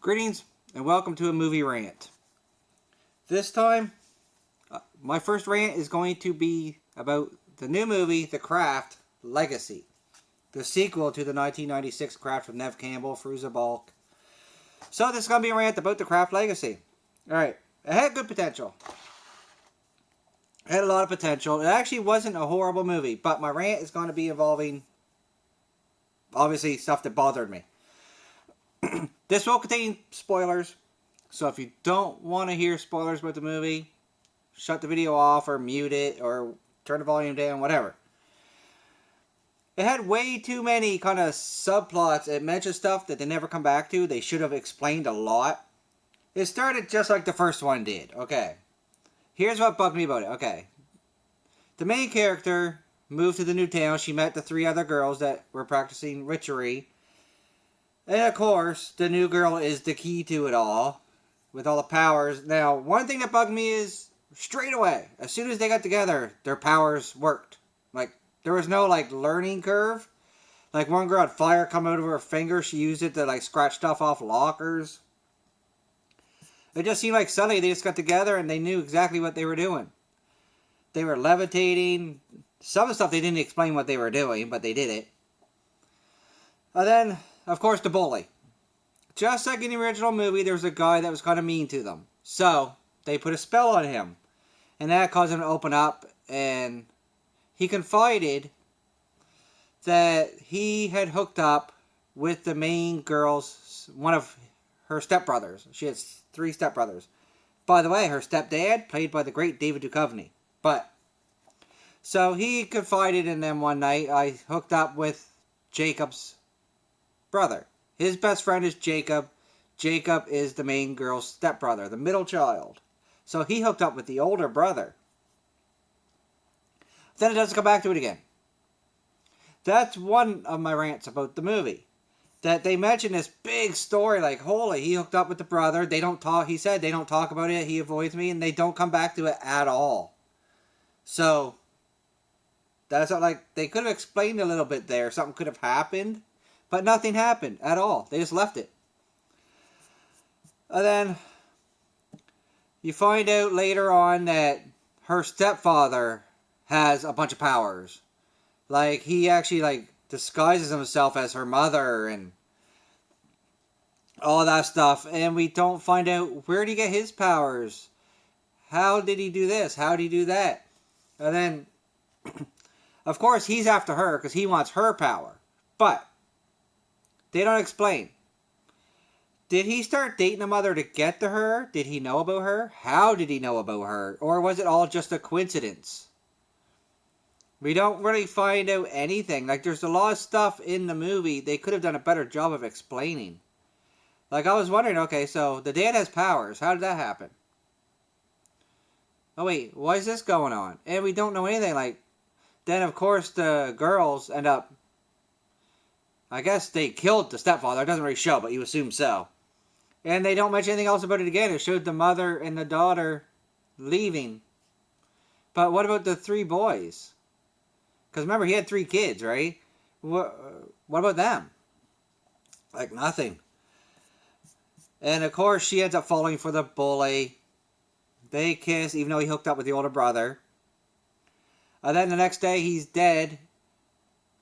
Greetings and welcome to a movie rant. This time, my first rant is going to be about the new movie, The Craft Legacy, the sequel to the 1996 Craft with Nev Campbell, Fruza Balk. So this is going to be a rant about The Craft Legacy. Alright, it had good potential. It had a lot of potential. It actually wasn't a horrible movie, but my rant is going to be involving, obviously, stuff that bothered me. This will contain spoilers, so if you don't want to hear spoilers about the movie, shut the video off or mute it or turn the volume down, whatever. It had way too many kind of subplots. It mentioned stuff that they never come back to. They should have explained a lot. It started just like the first one did. Okay. Here's what bugged me about it. Okay. The main character moved to the new town. She met the three other girls that were practicing witchery. And of course, the new girl is the key to it all, with all the powers. Now, one thing that bugged me is, straight away, as soon as they got together, their powers worked. Like, there was no, learning curve. Like, one girl had fire come out of her finger, she used it to, scratch stuff off lockers. It just seemed like suddenly they just got together and they knew exactly what they were doing. They were levitating. Some of the stuff they didn't explain what they were doing, but they did it. And then, of course, the bully. Just like in the original movie, there was a guy that was kind of mean to them. So, they put a spell on him. And that caused him to open up, and he confided that he had hooked up with the main girl's, one of her stepbrothers. She has 3 stepbrothers. By the way, her stepdad, played by the great David Duchovny. So he confided in them one night. I hooked up with Jacob's brother. His best friend is Jacob. Jacob is the main girl's stepbrother, the middle child. So he hooked up with the older brother. Then it doesn't come back to it again. That's one of my rants about the movie. That they mention this big story, like, holy, he hooked up with the brother. They don't talk, he said, they don't talk about it. He avoids me, and they don't come back to it at all. So, that's not they could have explained a little bit there. Something could have happened. But nothing happened at all. They just left it. And then you find out later on that her stepfather has a bunch of powers. He actually, disguises himself as her mother and all that stuff. And we don't find out, where did he get his powers? How did he do this? How did he do that? And then, of course, he's after her because he wants her power. But they don't explain. Did he start dating a mother to get to her? Did he know about her? How did he know about her? Or was it all just a coincidence? We don't really find out anything. There's a lot of stuff in the movie they could have done a better job of explaining. I was wondering, okay, so the dad has powers. How did that happen? Oh, wait, why is this going on? And we don't know anything. Then, of course, the girls end up, I guess they killed the stepfather. It doesn't really show, but you assume so. And they don't mention anything else about it again. It showed the mother and the daughter leaving. But what about the 3 boys? Because remember, he had 3 kids, right? What about them? Nothing. And of course, she ends up falling for the bully. They kiss, even though he hooked up with the older brother. And then the next day, he's dead.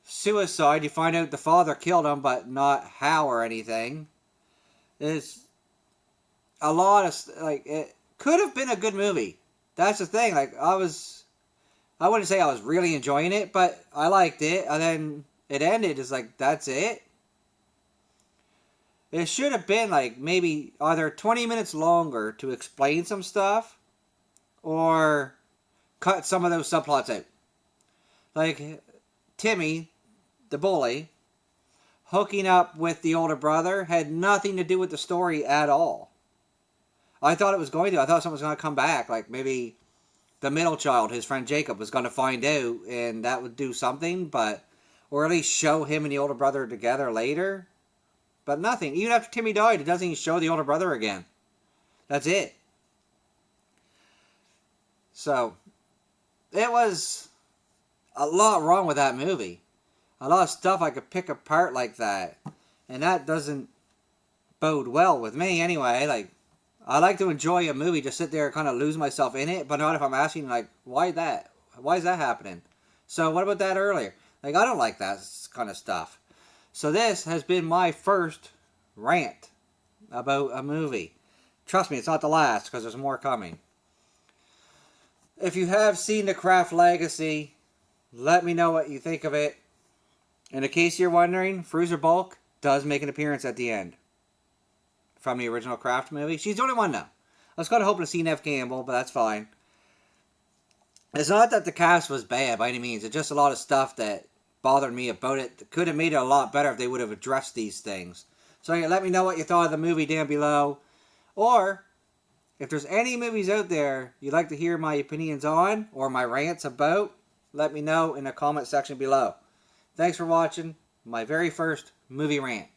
Suicide. You find out the father killed him, but not how or anything. It's a lot of, it could have been a good movie. That's the thing. I wouldn't say I was really enjoying it, but I liked it. And then it ended. It's that's it. It should have been maybe either 20 minutes longer to explain some stuff, or cut some of those subplots out. Timmy, the bully, hooking up with the older brother had nothing to do with the story at all. I thought it was going to. I thought someone was going to come back. Maybe the middle child, his friend Jacob, was going to find out, and that would do something, or at least show him and the older brother together later. But nothing. Even after Timmy died, it doesn't even show the older brother again. That's it. So, it was a lot wrong with that movie. A lot of stuff I could pick apart like that. And that doesn't bode well with me anyway. Like, I like to enjoy a movie, just sit there and kind of lose myself in it, but not if I'm asking, like, why that? Why is that happening? So, what about that earlier? Like, I don't like that kind of stuff. So, this has been my first rant about a movie. Trust me, it's not the last, because there's more coming. If you have seen The Craft Legacy, let me know what you think of it. And in case you're wondering, Fruser Bulk does make an appearance at the end from the original Craft movie. She's the only one now. I was kind of hoping to see Neve Campbell, but that's fine. It's not that the cast was bad by any means. It's just a lot of stuff that bothered me about it. Could have made it a lot better if they would have addressed these things. So let me know what you thought of the movie down below. Or, if there's any movies out there you'd like to hear my opinions on, or my rants about, let me know in the comment section below. Thanks for watching my very first movie rant.